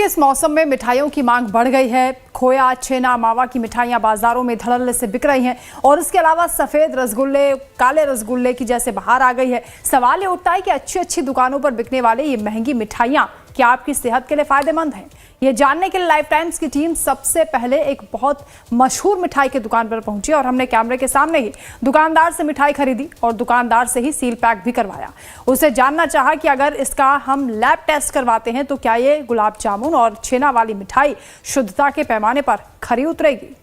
के इस मौसम में मिठाइयों की मांग बढ़ गई है। खोया, छेना, मावा की मिठाइयां बाजारों में धड़ल्ले से बिक रही हैं और इसके अलावा सफेद रसगुल्ले, काले रसगुल्ले की जैसे बहार आ गई है। सवाल ये उठता है कि अच्छी अच्छी दुकानों पर बिकने वाले ये महंगी मिठाइयां क्या आपकी सेहत के लिए फायदेमंद हैं? ये जानने के लिए लाइफ टाइम्स की टीम सबसे पहले एक बहुत मशहूर मिठाई की दुकान पर पहुंची और हमने कैमरे के सामने ही दुकानदार से मिठाई खरीदी और दुकानदार से ही सील पैक भी करवाया। उसे जानना चाहा कि अगर इसका हम लैब टेस्ट करवाते हैं तो क्या ये गुलाब जामुन और छेना वाली मिठाई शुद्धता के पैमाने पर खरी उतरेगी।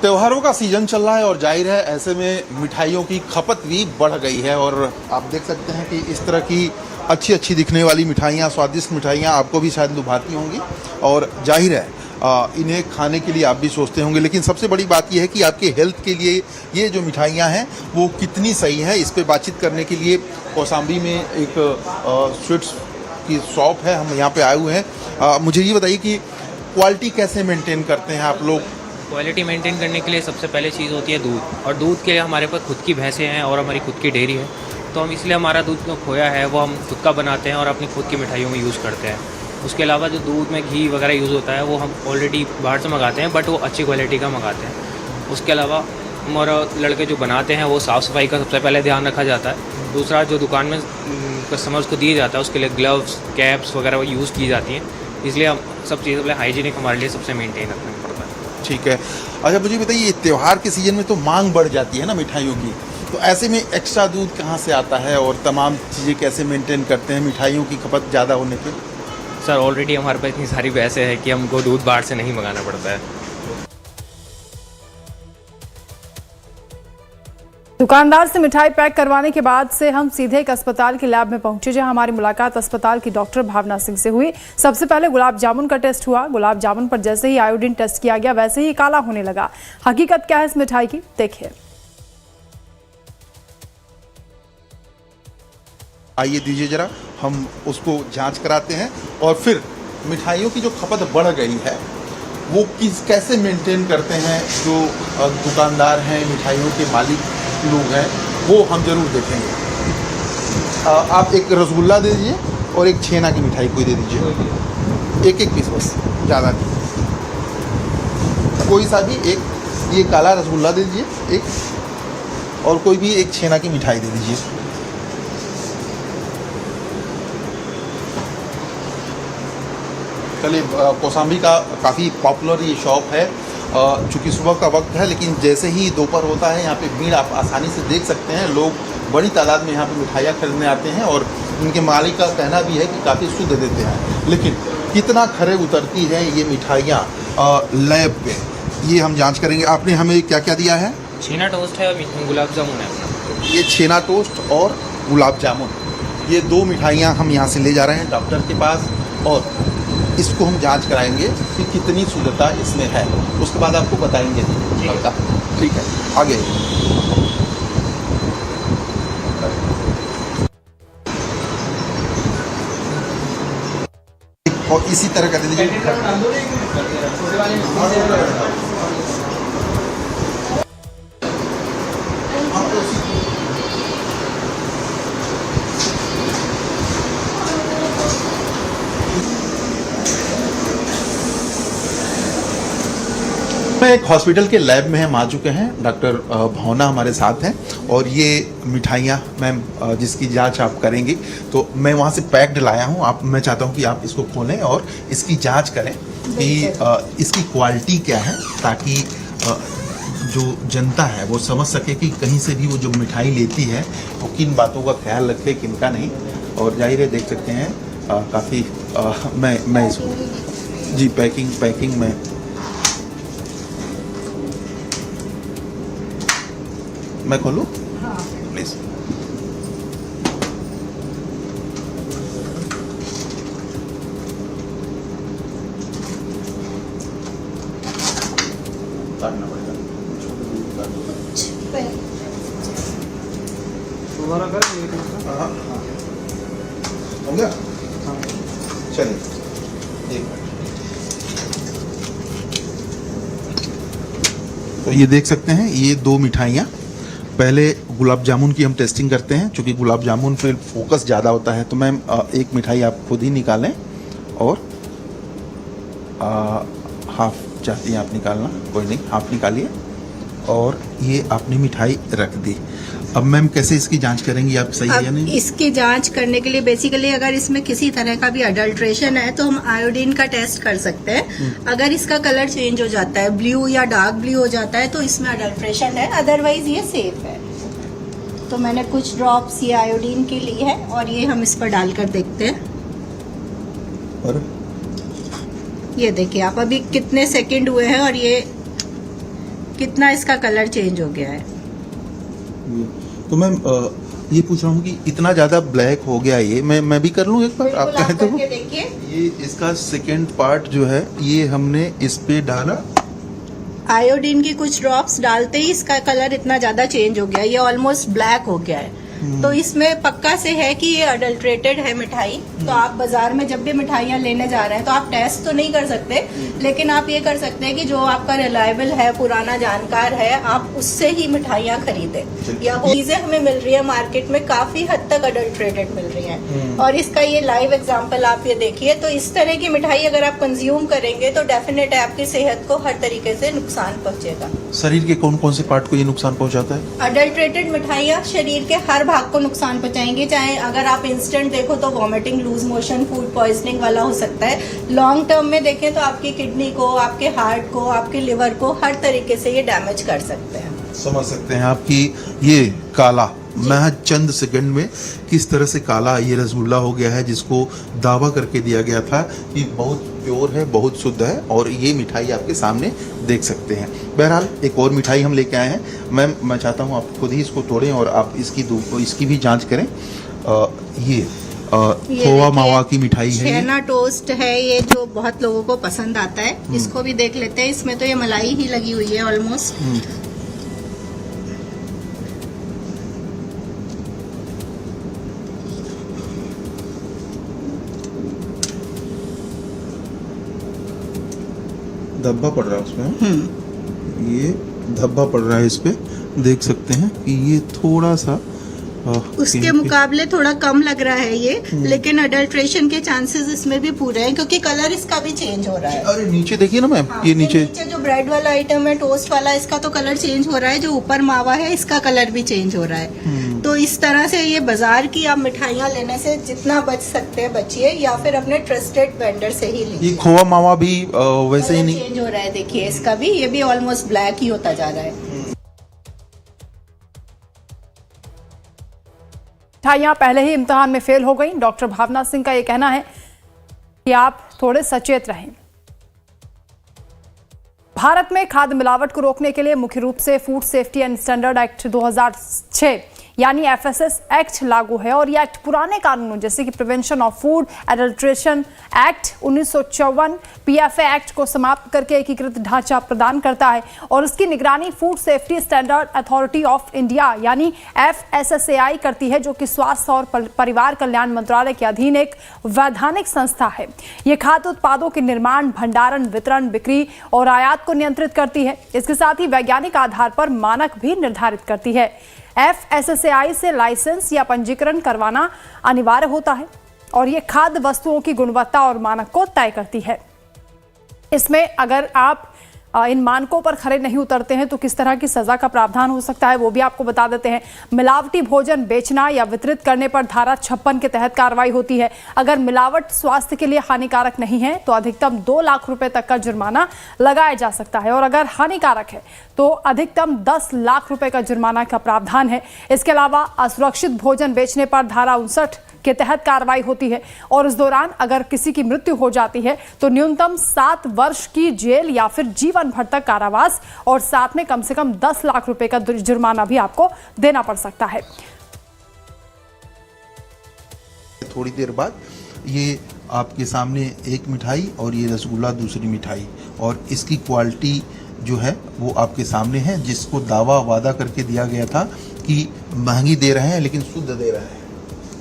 त्योहारों का सीजन चल रहा है और जाहिर है ऐसे में मिठाइयों की खपत भी बढ़ गई है और आप देख सकते हैं कि इस तरह की अच्छी अच्छी दिखने वाली मिठाइयाँ, स्वादिष्ट मिठाइयाँ आपको भी शायद लुभाती होंगी और जाहिर है इन्हें खाने के लिए आप भी सोचते होंगे। लेकिन सबसे बड़ी बात यह है कि आपके हेल्थ के लिए ये जो मिठाइयाँ हैं वो कितनी सही है, इस पर बातचीत करने के लिए कौसाम्बी में एक स्वीट्स की शॉप है, हम यहाँ पे आए हुए हैं। मुझे ये बताइए कि क्वालिटी कैसे मेंटेन करते हैं आप लोग? क्वालिटी मेंटेन करने के लिए सबसे पहले चीज़ होती है दूध, और दूध के लिए हमारे पास खुद की भैंसें हैं और हमारी खुद की डेयरी है, तो हम इसलिए हमारा दूध जो खोया है वो हम खुद का बनाते हैं और अपनी खुद की मिठाइयों में यूज़ करते हैं। उसके अलावा जो दूध में घी वगैरह यूज़ होता है वो हम ऑलरेडी बाहर से मंगाते हैं, बट वो अच्छी क्वालिटी का मंगाते हैं। उसके अलावा हमारा लड़के जो बनाते हैं वो साफ़ सफाई का सबसे पहले ध्यान रखा जाता है। दूसरा, जो दुकान में कस्टमर्स को दिए जाता है उसके लिए ग्लव्स, कैप्स वगैरह वो यूज़ की जाती हैं, इसलिए हम सब चीज़ें पहले हाइजीनिक हमारे लिए सबसे मेनटेन रखना पड़ता है। ठीक है। अच्छा, मुझे बताइए, त्योहार के सीजन में तो मांग बढ़ जाती है ना मिठाइयों की, तो ऐसे में एक्स्ट्रा दूध कहाँ से आता है और तमाम चीज़ें कैसे मेंटेन करते हैं मिठाइयों की खपत ज़्यादा होने पे? सर, ऑलरेडी हमारे पास इतनी सारी भैंसें हैं कि हमको दूध बाहर से नहीं मंगाना पड़ता है। दुकानदार से मिठाई पैक करवाने के बाद से हम सीधे एक अस्पताल की लैब में पहुंचे, जहां हमारी मुलाकात अस्पताल की डॉक्टर भावना सिंह से हुई। सबसे पहले गुलाब जामुन का टेस्ट हुआ। गुलाब जामुन पर जैसे ही आयोडीन टेस्ट किया गया वैसे ही काला होने लगा। हकीकत क्या है इस मिठाई की, देखिए। आइए दीजिए जरा, हम उसको जांच कराते हैं और फिर मिठाइयों की जो खपत बढ़ गई है वो कैसे मेंटेन करते हैं जो दुकानदार हैं, मिठाइयों के मालिक लोग हैं, वो हम जरूर देखेंगे। आप एक रसगुल्ला दे दीजिए और एक छेना की मिठाई कोई दे दीजिए, एक एक पीस बस, ज़्यादा नहीं। कोई सा भी एक, ये काला रसगुल्ला दे दीजिए एक, और कोई भी एक छेना की मिठाई दे दीजिए। चलिए, कौसाम्बी का काफ़ी पॉपुलर ये शॉप है। चूँकि सुबह का वक्त है, लेकिन जैसे ही दोपहर होता है यहाँ पे भीड़ आप आसानी से देख सकते हैं। लोग बड़ी तादाद में यहाँ पे मिठाइयाँ खरीदने आते हैं और इनके मालिक का कहना भी है कि काफ़ी शुद्ध देते हैं। लेकिन कितना खरे उतरती है ये मिठाइयाँ लैब पे, ये हम जाँच करेंगे। आपने हमें क्या क्या दिया है? छेना टोस्ट है और गुलाब जामुन है अपना। ये छेना टोस्ट और गुलाब जामुन, ये दो मिठाइयाँ हम यहाँ से ले जा रहे हैं डॉक्टर के पास और इसको हम जांच कराएंगे कि कितनी शुद्धता इसमें है, उसके बाद आपको बताएंगे। ठीक है, आगे। और इसी तरह कर दीजिए। एक हॉस्पिटल के लैब में हम आ चुके हैं। डॉक्टर भावना हमारे साथ हैं और ये मिठाइयाँ मैम जिसकी जांच आप करेंगी, तो मैं वहाँ से पैक्ड लाया हूँ। मैं चाहता हूँ कि आप इसको खोलें और इसकी जांच करें कि इसकी क्वालिटी क्या है, ताकि जो जनता है वो समझ सके कि कहीं से भी वो जो मिठाई लेती है वो किन बातों का ख्याल रखे, किन का नहीं। और जाहिर है देख सकते हैं काफ़ी मैं इसको जी पैकिंग में मैं खोलूँ प्लीज़? काटना पड़ेगा, दोबारा कर। हाँ, हो गया। चलिए, एक मिनट। तो ये देख सकते हैं, ये दो मिठाइयाँ पहले गुलाब जामुन की हम टेस्टिंग करते हैं, क्योंकि गुलाब जामुन पे फोकस ज़्यादा होता है। तो मैम एक मिठाई आप खुद ही निकालें और हाफ चाहती हैं आप निकालना, कोई नहीं, हाफ निकालिए और ये आपने मिठाई रख दी। अब मैम कैसे इसकी जांच करेंगी आप, सही है या नहीं? इसकी जांच करने के लिए बेसिकली अगर इसमें किसी तरह का भी अडल्ट्रेशन है तो हम आयोडीन का टेस्ट कर सकते हैं। अगर इसका कलर चेंज हो जाता है, ब्लू या डार्क ब्लू हो जाता है, तो इसमें अडल्ट्रेशन है, अदरवाइज ये सेफ है। तो मैंने कुछ ड्रॉप्स ये आयोडीन की ली है और ये हम इस पर डालकर देखते हैं। और ये देखिए आप, अभी कितने सेकंड हुए हैं और ये कितना इसका कलर चेंज हो गया है। तो मैम ये पूछ रहा हूँ कि इतना ज़्यादा ब्लैक हो गया ये, मैं भी कर लूँ एक बार, आप बिल्कुल, कहते हो? करके देखिए। ये इसका सेकेंड पार्ट जो है ये हमने इस पे डाला, आयोडीन की कुछ ड्रॉप्स डालते ही इसका कलर इतना ज्यादा चेंज हो गया, ये ऑलमोस्ट ब्लैक हो गया है। तो इसमें पक्का से है कि ये अडल्ट्रेटेड है मिठाई। तो आप बाजार में जब भी मिठाइयाँ लेने जा रहे हैं तो आप टेस्ट तो नहीं कर सकते, लेकिन आप ये कर सकते हैं कि जो आपका रिलायबल है, पुराना जानकार है, आप उससे ही मिठाइयाँ खरीदें। या चीजें हमें मिल रही है मार्केट में काफी हद तक अडल्ट्रेटेड मिल रही हैं। और इसका ये लाइव एग्जाम्पल आप ये देखिए। तो इस तरह की मिठाई अगर आप कंज्यूम करेंगे तो डेफिनेट है आपकी सेहत को हर तरीके से नुकसान पहुंचेगा। शरीर के कौन कौन से पार्ट को ये नुकसान पहुंचाता है? अडल्ट्रेटेड मिठाइयाँ शरीर के हर भाग को नुकसान पहुंचाएंगी। चाहे अगर आप इंस्टेंट देखो तो vomiting, loose motion, food poisoning वाला हो सकता है। लॉन्ग टर्म में देखें तो आपकी किडनी को, आपके हार्ट को, आपके लिवर को हर तरीके से ये डैमेज कर सकते हैं। समझ सकते हैं आपकी ये काला महज चंद सेकंड में किस तरह से काला ये रसगुल्ला हो गया है, जिसको दावा करके दिया गया था कि बहुत प्योर है, बहुत शुद्ध है, और ये मिठाई आपके सामने देख सकते हैं। बहरहाल एक और मिठाई हम लेके आए हैं। मैम मैं चाहता हूँ आप खुद ही इसको तोड़ें और आप इसकी भी जांच करें। ये खोवा मावा की मिठाई है, छेना टोस्ट है ये, जो बहुत लोगों को पसंद आता है। इसको भी देख लेते हैं। इसमें तो ये मलाई ही लगी हुई है ऑलमोस्ट। धब्बा पड़ रहा है उसमें, ये धब्बा पड़ रहा है इस पे, देख सकते हैं कि ये थोड़ा सा उसके मुकाबले थोड़ा कम लग रहा है ये, लेकिन अडल्ट्रेशन के चांसेस इसमें भी पूरे हैं क्योंकि कलर इसका भी चेंज हो रहा है। अरे नीचे देखिए ना मैम, हाँ, ये नीचे जो ब्रेड वाला आइटम है, टोस्ट वाला, इसका तो कलर चेंज हो रहा है। जो ऊपर मावा है इसका कलर भी चेंज हो रहा है। तो इस तरह से ये बाजार की आप मिठाइयाँ लेने से जितना बच सकते हैं बचिए, या फिर अपने ट्रस्टेड वेंडर से ही लीजिए। ये खोवा मावा भी वैसे ही नहीं चेंज हो रहा है, देखिए इसका भी, ये भी ऑलमोस्ट ब्लैक ही होता जा रहा है। मिठाइयाँ पहले ही इम्तिहान में फेल हो गई। डॉक्टर भावना सिंह का ये कहना है कि आप थोड़े सचेत रहें। भारत में खाद्य मिलावट को रोकने के लिए मुख्य रूप से food safety and standard act 2006 यानी एफएसएस एक्ट लागू है, और यह एक्ट पुराने कानूनों जैसे कि prevention of food adulteration act 1954, PFA act को समाप्त करके एकीकृत ढांचा प्रदान करता है, और उसकी निगरानी food safety standard authority of India यानी एफएसएसएआई करती है, जो कि स्वास्थ्य और परिवार कल्याण मंत्रालय के अधीन एक वैधानिक संस्था है। यह खाद्य उत्पादों के निर्माण, भंडारण, वितरण, बिक्री और आयात को नियंत्रित करती है। इसके साथ ही वैज्ञानिक आधार पर मानक भी निर्धारित करती है। एफएसएसएआई से लाइसेंस या पंजीकरण करवाना अनिवार्य होता है, और यह खाद्य वस्तुओं की गुणवत्ता और मानक को तय करती है। इसमें अगर आप इन मानकों पर खरे नहीं उतरते हैं तो किस तरह की सजा का प्रावधान हो सकता है वो भी आपको बता देते हैं। मिलावटी भोजन बेचना या वितरित करने पर धारा 56 के तहत कार्रवाई होती है। अगर मिलावट स्वास्थ्य के लिए हानिकारक नहीं है तो अधिकतम 2 लाख रुपए तक का जुर्माना लगाया जा सकता है, और अगर हानिकारक है तो अधिकतम 10 लाख रुपए का जुर्माना का प्रावधान है। इसके अलावा असुरक्षित भोजन बेचने पर धारा 59 के तहत कार्रवाई होती है, और इस दौरान अगर किसी की मृत्यु हो जाती है तो न्यूनतम 7 वर्ष की जेल या फिर जीवन भर तक कारावास, और साथ में कम से कम 10 लाख रुपए का जुर्माना भी आपको देना पड़ सकता है। थोड़ी देर बाद ये आपके सामने एक मिठाई और ये रसगुल्ला दूसरी मिठाई, और इसकी क्वालिटी जो है वो आपके सामने है, जिसको दावा वादा करके दिया गया था कि महंगी दे रहे हैं लेकिन शुद्ध दे रहे हैं।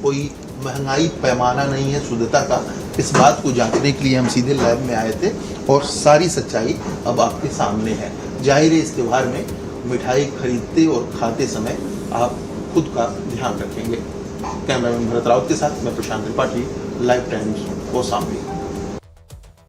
कोई महंगाई पैमाना नहीं है शुद्धता का। इस बात को जांचने के लिए हम सीधे लैब में आए थे, और सारी सच्चाई अब आपके सामने है। जाहिर है इस त्योहार में मिठाई खरीदते और खाते समय आप खुद का ध्यान रखेंगे। कैमरामैन भरत राउत के साथ मैं प्रशांत त्रिपाठी, लाइव टाइम्स, कौशाम्बी।